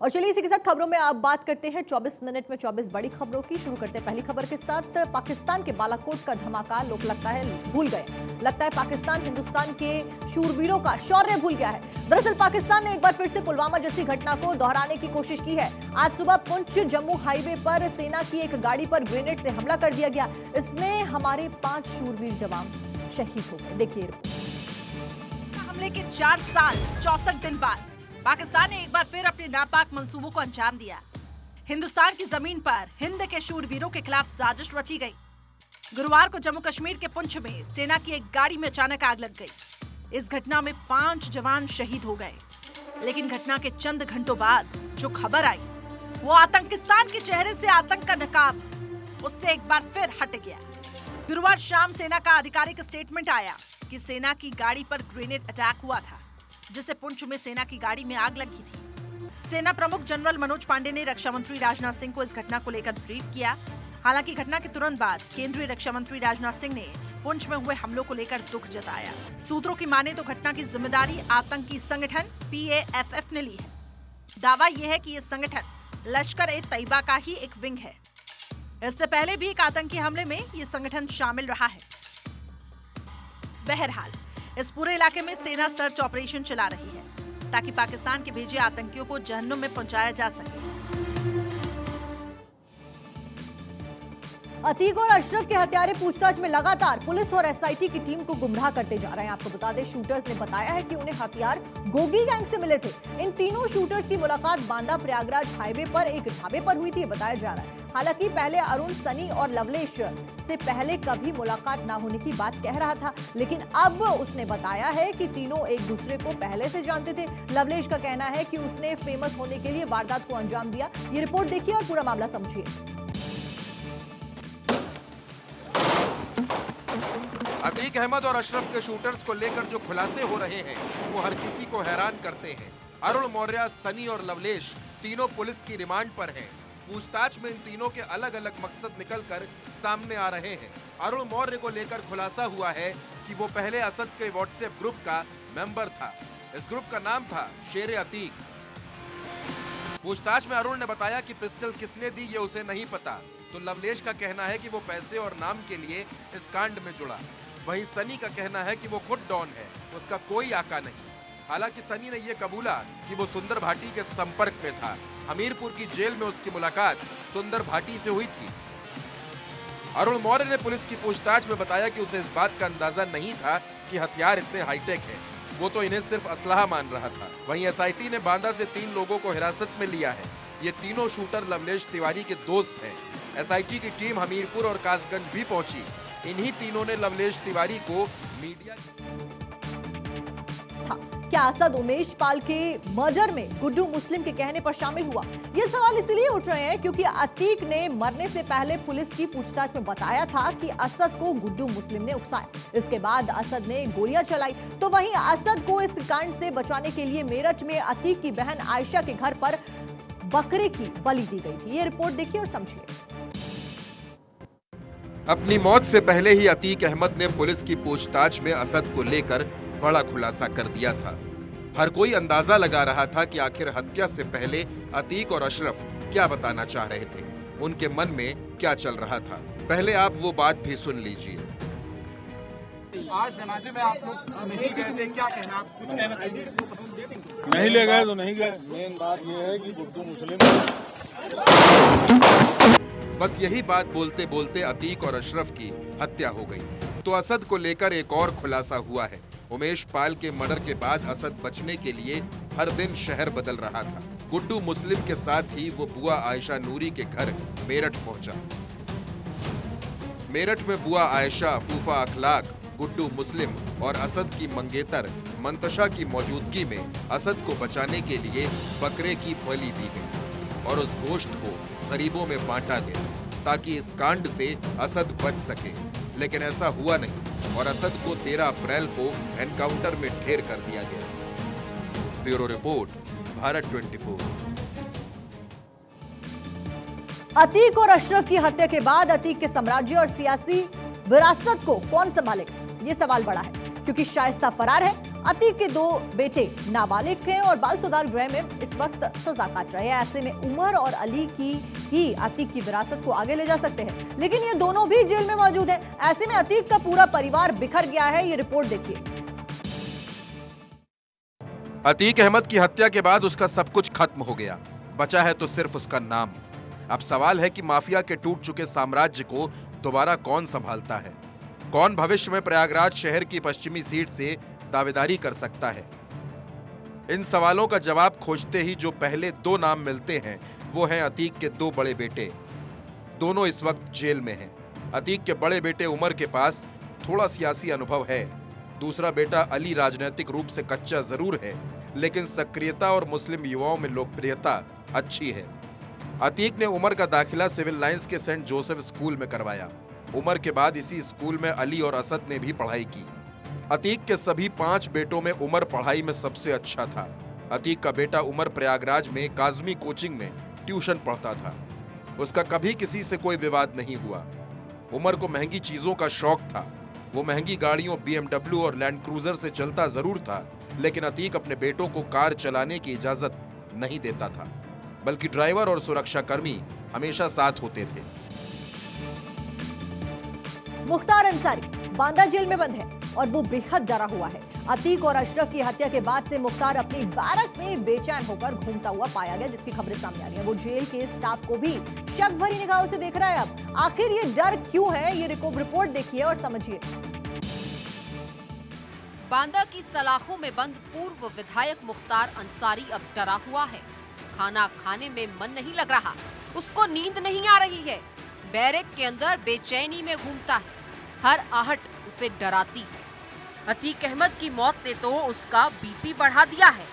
और चलिए इसी के साथ खबरों में आप बात करते हैं 24 मिनट में 24 बड़ी खबरों की। शुरू करते हैं पहली खबर के साथ। पाकिस्तान के बालाकोट का धमाका लोग लगता है भूल गए। लगता है पाकिस्तान हिंदुस्तान के शूरवीरों का शौर्य भूल गया है। दरअसल पाकिस्तान ने एक बार फिर से पुलवामा जैसी घटना को दोहराने की कोशिश की है। आज सुबह पुंछ जम्मू हाईवे पर सेना की एक गाड़ी पर ग्रेनेड से हमला कर दिया गया। इसमें हमारे 5 शूरवीर जवान शहीद हो गए। देखिए हमले के 4 साल 64 दिन बाद पाकिस्तान ने एक बार फिर अपने नापाक मंसूबों को अंजाम दिया। हिंदुस्तान की जमीन पर हिंद के शूरवीरों के खिलाफ साजिश रची गई। गुरुवार को जम्मू कश्मीर के पुंछ में सेना की एक गाड़ी में अचानक आग लग गई। इस घटना में 5 जवान शहीद हो गए। लेकिन घटना के चंद घंटों बाद जो खबर आई वो आतंकिस्तान के चेहरे से आतंक का नकाब उससे एक बार फिर हट गया। गुरुवार शाम सेना का आधिकारिक स्टेटमेंट आया कि सेना की गाड़ी पर ग्रेनेड अटैक हुआ था, जिससे पुंछ में सेना की गाड़ी में आग लगी थी। सेना प्रमुख जनरल मनोज पांडे ने रक्षा मंत्री राजनाथ सिंह को इस घटना को लेकर ब्रीफ किया। हालांकि घटना के तुरंत बाद केंद्रीय रक्षा मंत्री राजनाथ सिंह ने पुंछ में हुए हमलों को लेकर दुख जताया। सूत्रों की माने तो घटना की जिम्मेदारी आतंकी संगठन PAFF ने ली है। दावा यह है कि ये संगठन लश्कर-ए-तैयबा का ही एक विंग है। इससे पहले भी एक आतंकी हमले में ये संगठन शामिल रहा है। बहरहाल इस पूरे इलाके में सेना सर्च ऑपरेशन चला रही है ताकि पाकिस्तान के भेजे आतंकियों को जहन्नुम में पहुंचाया जा सके। अतीक और अशरफ के हत्यारे पूछताछ में लगातार पुलिस और SIT की टीम को गुमराह करते जा रहे हैं। आपको बता दें, शूटर्स ने बताया है कि उन्हें हथियार गोगी गैंग से मिले थे। इन तीनों शूटर्स की मुलाकात बांदा प्रयागराज हाईवे पर एक ढाबे पर हुई थी, बताया जा रहा है। हालांकि पहले अरुण, सनी और लवलेश से पहले कभी मुलाकात ना होने की बात कह रहा था, लेकिन अब उसने बताया है कि तीनों एक दूसरे को पहले से जानते थे। लवलेश का कहना है कि उसने फेमस होने के लिए वारदात को अंजाम दिया। ये रिपोर्ट देखिए और पूरा मामला समझिए। अतीक अहमद और अशरफ के शूटर्स को लेकर जो खुलासे हो रहे हैं वो हर किसी को हैरान करते हैं। अरुण मौर्य, सनी और लवलेश तीनों पुलिस की रिमांड पर हैं। पूछताछ में इन तीनों के अलग अलग मकसद निकलकर सामने आ रहे हैं। अरुण मौर्य को लेकर खुलासा हुआ है कि वो पहले असद के व्हाट्सएप ग्रुप का मेंबर था। इस ग्रुप का नाम था शेर अतीक। पूछताछ में अरुण ने बताया कि पिस्टल किसने दी ये उसे नहीं पता। तो लवलेश का कहना है कि वो पैसे और नाम के लिए इस कांड में जुड़ा। वहीं सनी का कहना है कि वो खुद डॉन है, उसका कोई आका नहीं। हालांकि सनी ने यह कबूला कि वो सुंदर भाटी के संपर्क में था। हमीरपुर की जेल में उसकी मुलाकात सुंदर भाटी से हुई थी। अरुण मौर्य ने पुलिस की पूछताछ में बताया कि उसे इस बात का अंदाजा नहीं था कि हथियार इतने हाईटेक हैं। वो तो इन्हें सिर्फ असलाहा मान रहा था। वहीं SIT ने बांदा से 3 लोगों को हिरासत में लिया है। ये तीनों शूटर लवलेश तिवारी के दोस्त हैं। SIT की टीम हमीरपुर और कासगंज भी पहुंची। इन्हीं तीनों ने लवलेश तिवारी को मीडिया क्या असद उमेश पाल के मर्डर में गुड्डू मुस्लिम के कहने पर शामिल हुआ? ये सवाल इसलिए उठ रहे हैं क्योंकि अतीक ने मरने से पहले पुलिस की पूछताछ में बताया था कि असद को गुड्डू मुस्लिम ने उकसाया। इसके बाद असद ने गोलियां चलाई। तो वहीं असद को इस कांड से बचाने के लिए मेरठ में अतीक की बहन आयशा के घर पर बकरे की बलि दी गई थी। ये रिपोर्ट देखिए और समझिए। अपनी मौत से पहले ही अतीक अहमद ने पुलिस की पूछताछ में असद को लेकर बड़ा खुलासा कर दिया था। हर कोई अंदाजा लगा रहा था कि आखिर हत्या से पहले अतीक और अशरफ क्या बताना चाह रहे थे, उनके मन में क्या चल रहा था। पहले आप वो बात भी सुन लीजिए। आज जनाजे में आप लोग नहीं गए थे, क्या कहना? आप कुछ कहना चाहिए? नहीं ले गए तो नहीं गए। मेन बात ये है कि गुड्डू मुस्लिम। बस यही बात बोलते बोलते अतीक और अशरफ की हत्या हो गई। तो असद को लेकर एक और खुलासा हुआ है। उमेश पाल के मर्डर के बाद असद बचने के लिए हर दिन शहर बदल रहा था। गुड्डू मुस्लिम के साथ ही वो बुआ आयशा नूरी के घर मेरठ पहुंचा। मेरठ में बुआ आयशा, फूफा अखलाक, गुड्डू मुस्लिम और असद की मंगेतर मंतशा की मौजूदगी में असद को बचाने के लिए बकरे की बलि दी गई और उस गोश्त को गरीबों में बांटा गया ताकि इस कांड से असद बच सके। लेकिन ऐसा हुआ नहीं और असद को 13 अप्रैल को एनकाउंटर में ढेर कर दिया गया। Bureau report, Bharat 24। अतीक और अशरफ की हत्या के बाद अतीक के साम्राज्य और सियासी विरासत को कौन संभालेगा? ये सवाल बड़ा है क्योंकि शाइस्ता फरार है अतीक के 2 बेटे नाबालिग हैं और बाल सुधार गृह में इस वक्त सजा काट रहे हैं। ऐसे में उमर और अली की ही अतीक की विरासत को आगे ले जा सकते हैं, लेकिन ये दोनों भी जेल में मौजूद हैं। ऐसे में अतीक का पूरा परिवार बिखर गया है। ये रिपोर्ट देखिए। अतीक अहमद की हत्या के बाद उसका सब कुछ खत्म हो गया, बचा है तो सिर्फ उसका नाम। अब सवाल है कि माफिया के टूट चुके साम्राज्य को दोबारा कौन संभालता है? कौन भविष्य में प्रयागराज शहर की पश्चिमी सीट से दावेदारी कर सकता है? इन सवालों का जवाब खोजते ही जो पहले 2 नाम मिलते हैं वो हैं अतीक के 2 बड़े बेटे। दोनों इस वक्त जेल में हैं। अतीक के बड़े बेटे उमर के पास थोड़ा सियासी अनुभव है। दूसरा बेटा अली राजनीतिक रूप से कच्चा जरूर है, लेकिन सक्रियता और मुस्लिम युवाओं में लोकप्रियता अच्छी है। अतीक ने उमर का दाखिला सिविल लाइंस के सेंट जोसेफ स्कूल में करवाया। उमर के बाद इसी स्कूल में अली और असद ने भी पढ़ाई की। अतीक के सभी 5 बेटों में उमर पढ़ाई में सबसे अच्छा था। अतीक का बेटा उमर प्रयागराज में काज़मी कोचिंग में ट्यूशन पढ़ता था। उसका कभी किसी से कोई विवाद नहीं हुआ। उमर को महंगी चीजों का शौक था। वो महंगी गाड़ियों BMW और लैंड क्रूजर से चलता जरूर था, लेकिन अतीक अपने बेटों को कार चलाने की इजाजत नहीं देता था, बल्कि ड्राइवर और सुरक्षाकर्मी हमेशा साथ होते थे। मुख्तार अंसारी बांदा जेल में बंद है और वो बेहद डरा हुआ है। अतीक और अशरफ की हत्या के बाद से मुख्तार अपनी बैरक में बेचैन होकर घूमता हुआ पाया गया, जिसकी खबरें सामने आ रही हैं। वो जेल के स्टाफ को भी शक भरी निगाहों से देख रहा है। अब आखिर ये डर क्यों है, ये रिपोर्ट देखिए और समझिए। बांदा की सलाखों में बंद पूर्व विधायक मुख्तार अंसारी अब डरा हुआ है। खाना खाने में मन नहीं लग रहा, उसको नींद नहीं आ रही है। बैरक के अंदर बेचैनी में घूमता है, हर आहट उसे डराती है। अतीक अहमद की मौत ने तो उसका बीपी बढ़ा दिया है।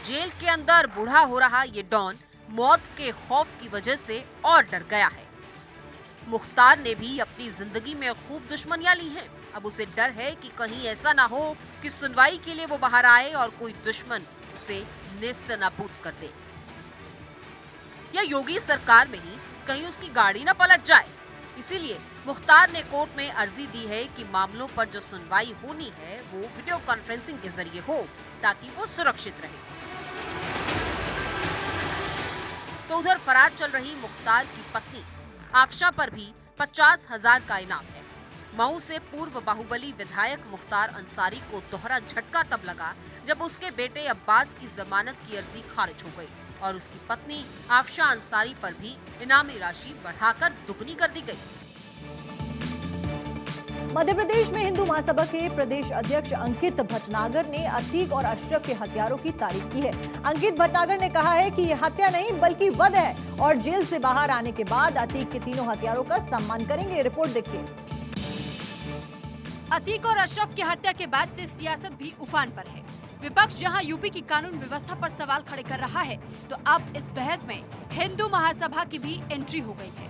जेल के अंदर बूढ़ा हो रहा ये डॉन मौत के खौफ की वजह से और डर गया है। मुख्तार ने भी अपनी जिंदगी में खूब दुश्मनियां ली हैं। अब उसे डर है कि कहीं ऐसा ना हो कि सुनवाई के लिए वो बाहर आए और कोई दुश्मन उसे नेस्त नाबूद कर दे, या योगी सरकार में ही कहीं उसकी गाड़ी ना पलट जाए। इसीलिए मुख्तार ने कोर्ट में अर्जी दी है कि मामलों पर जो सुनवाई होनी है वो वीडियो कॉन्फ्रेंसिंग के जरिए हो, ताकि वो सुरक्षित रहे। तो उधर फरार चल रही मुख्तार की पत्नी आफशा पर भी 50,000 का इनाम है। मऊ से पूर्व बाहुबली विधायक मुख्तार अंसारी को दोहरा झटका तब लगा जब उसके बेटे अब्बास की जमानत की अर्जी खारिज हो गई और उसकी पत्नी आफशा अंसारी पर भी इनामी राशि बढ़ाकर दुगनी कर दी गई। मध्य प्रदेश में हिंदू महासभा के प्रदेश अध्यक्ष अंकित भटनागर ने अतीक और अशरफ के हत्यारों की तारीफ की है। अंकित भटनागर ने कहा है कि ये हत्या नहीं बल्कि वध है और जेल से बाहर आने के बाद अतीक के तीनों हत्यारों का सम्मान करेंगे। रिपोर्ट देखिए। अतीक और अशरफ की हत्या के बाद से सियासत भी उफान पर है। विपक्ष जहां यूपी की कानून व्यवस्था पर सवाल खड़े कर रहा है, तो अब इस बहस में हिंदू महासभा की भी एंट्री हो गई है।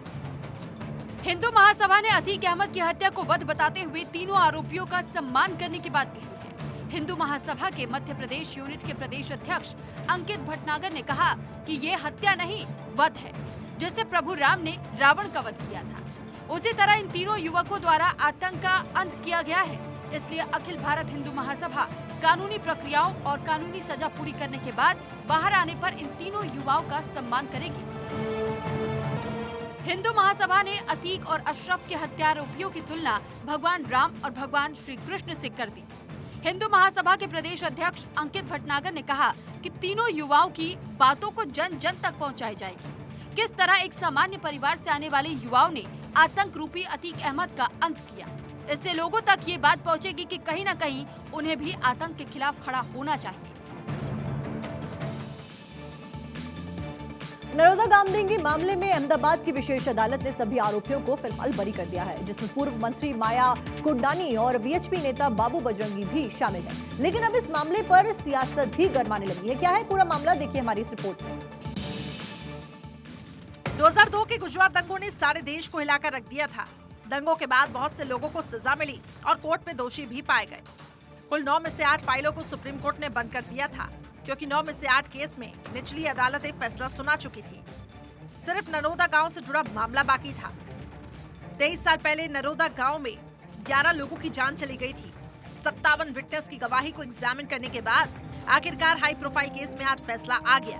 हिंदू महासभा ने अतीक अहमद की हत्या को वध बताते हुए तीनों आरोपियों का सम्मान करने की बात कही है। हिंदू महासभा के मध्य प्रदेश यूनिट के प्रदेश अध्यक्ष अंकित भटनागर ने कहा कि ये हत्या नहीं वध है। जैसे प्रभु राम ने रावण का वध किया था, उसी तरह इन तीनों युवकों द्वारा आतंक का अंत किया गया है। इसलिए अखिल भारत हिंदू महासभा कानूनी प्रक्रियाओं और कानूनी सजा पूरी करने के बाद बाहर आने पर इन तीनों युवाओं का सम्मान करेगी। हिंदू महासभा ने अतीक और अशरफ के हत्यारोपियों की तुलना भगवान राम और भगवान श्री कृष्ण से कर दी। हिंदू महासभा के प्रदेश अध्यक्ष अंकित भटनागर ने कहा कि तीनों युवाओं की बातों को जन जन तक पहुंचाई जाएगी। किस तरह एक सामान्य परिवार से आने वाले युवाओं ने आतंक रूपी अतीक अहमद का अंत किया, इससे लोगों तक ये बात पहुंचेगी कि कहीं न कहीं उन्हें भी आतंक के खिलाफ खड़ा होना चाहिए। नरोदा गामदिंगी मामले में अहमदाबाद की विशेष अदालत ने सभी आरोपियों को फिलहाल बरी कर दिया है, जिसमें पूर्व मंत्री माया कुंडानी और वीएचपी नेता बाबू बजरंगी भी शामिल हैं। लेकिन अब इस मामले पर सियासत भी गरमाने लगी है। क्या है पूरा मामला, देखिए हमारी इस रिपोर्ट में। 2002 के गुजरात दंगों ने सारे देश को हिलाकर रख दिया था। दंगों के बाद बहुत से लोगों को सजा मिली और कोर्ट में दोषी भी पाए गए। कुल 9 में से 8 फाइलों को सुप्रीम कोर्ट ने बंद कर दिया था, क्योंकि 9 में से 8 केस में निचली अदालत एक फैसला सुना चुकी थी। सिर्फ नरोदा गांव से जुड़ा मामला बाकी था। 23 साल पहले नरोदा गांव में 11 लोगों की जान चली गई थी। 57 विटनेस की गवाही को एग्जामिन करने के बाद आखिरकार हाई प्रोफाइल केस में आज फैसला आ गया।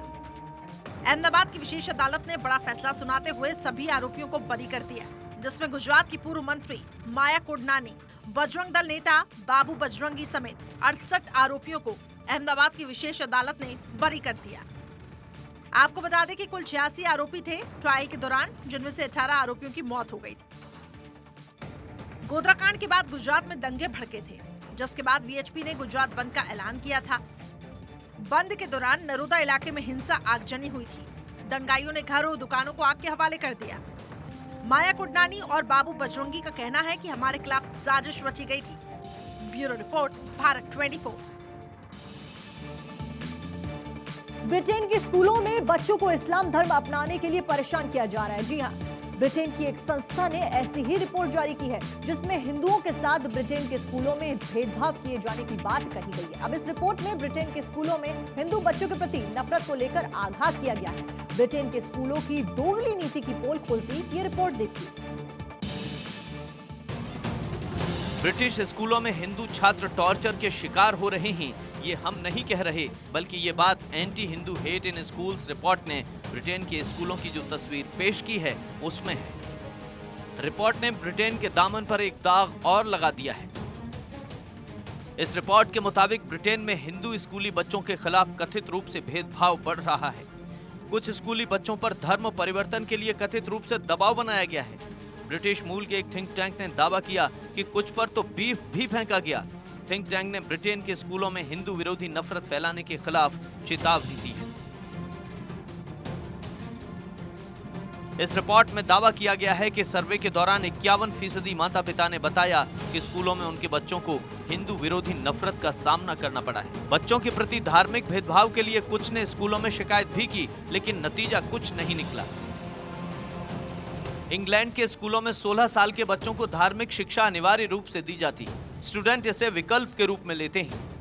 अहमदाबाद की विशेष अदालत ने बड़ा फैसला सुनाते हुए सभी आरोपियों को बरी कर दिया, जिसमें गुजरात की पूर्व मंत्री माया कोडनानी, बजरंग दल नेता बाबू बजरंगी समेत 68 आरोपियों को अहमदाबाद की विशेष अदालत ने बरी कर दिया। आपको बता दें कि कुल 86 आरोपी थे ट्रायल के दौरान, जिनमें से 18 आरोपियों की मौत हो गई थी। गोधराकांड के बाद गुजरात में दंगे भड़के थे, जिसके बाद वीएचपी ने गुजरात बंद का ऐलान किया था। बंद के दौरान नरोदा इलाके में हिंसा आगजनी हुई थी। दंगाइयों ने घरों दुकानों को आग के हवाले कर दिया। माया कुडनानी और बाबू बजरंगी का कहना है कि हमारे खिलाफ साजिश रची गई थी। Bureau report, Bharat 24। ब्रिटेन के स्कूलों में बच्चों को इस्लाम धर्म अपनाने के लिए परेशान किया जा रहा है। जी हां, ब्रिटेन की एक संस्था ने ऐसी ही रिपोर्ट जारी की है, जिसमें हिंदुओं के साथ ब्रिटेन के स्कूलों में भेदभाव किए जाने की बात कही गई है। अब इस रिपोर्ट में ब्रिटेन के स्कूलों में हिंदू बच्चों के प्रति नफरत को लेकर आगाह किया गया है। ब्रिटेन के स्कूलों की दोगली नीति की पोल खोलती ये रिपोर्ट देखिए। ब्रिटिश स्कूलों में हिंदू छात्र टॉर्चर के शिकार हो रहे हैं, ये हम नहीं कह रहे, बल्कि ये बात anti Hindu hate in schools report ने ब्रिटेन के स्कूलों की जो तस्वीर पेश की है उसमें है। रिपोर्ट ने ब्रिटेन के दामन पर एक दाग और लगा दिया है। इस रिपोर्ट के मुताबिक ब्रिटेन में हिंदू स्कूली बच्चों के खिलाफ कथित रूप से भेदभाव बढ़ रहा है। कुछ स्कूली बच्चों पर धर्म परिवर्तन के लिए कथित रूप से दबाव बनाया गया है। ब्रिटिश मूल के एक थिंक टैंक ने दावा किया कि कुछ पर तो बीफ भी फेंका गया। थिंक टैंक ने ब्रिटेन के स्कूलों में हिंदू विरोधी नफरत फैलाने के खिलाफ चेतावनी दी है। इस रिपोर्ट में दावा किया गया है कि सर्वे के दौरान 51% माता पिता ने बताया कि स्कूलों में उनके बच्चों को हिंदू विरोधी नफरत का सामना करना पड़ा है। बच्चों के प्रति धार्मिक भेदभाव के लिए कुछ ने स्कूलों में शिकायत भी की, लेकिन नतीजा कुछ नहीं निकला। इंग्लैंड के स्कूलों में 16 साल के बच्चों को धार्मिक शिक्षा अनिवार्य रूप से दी जाती है। स्टूडेंट इसे विकल्प के रूप में लेते हैं।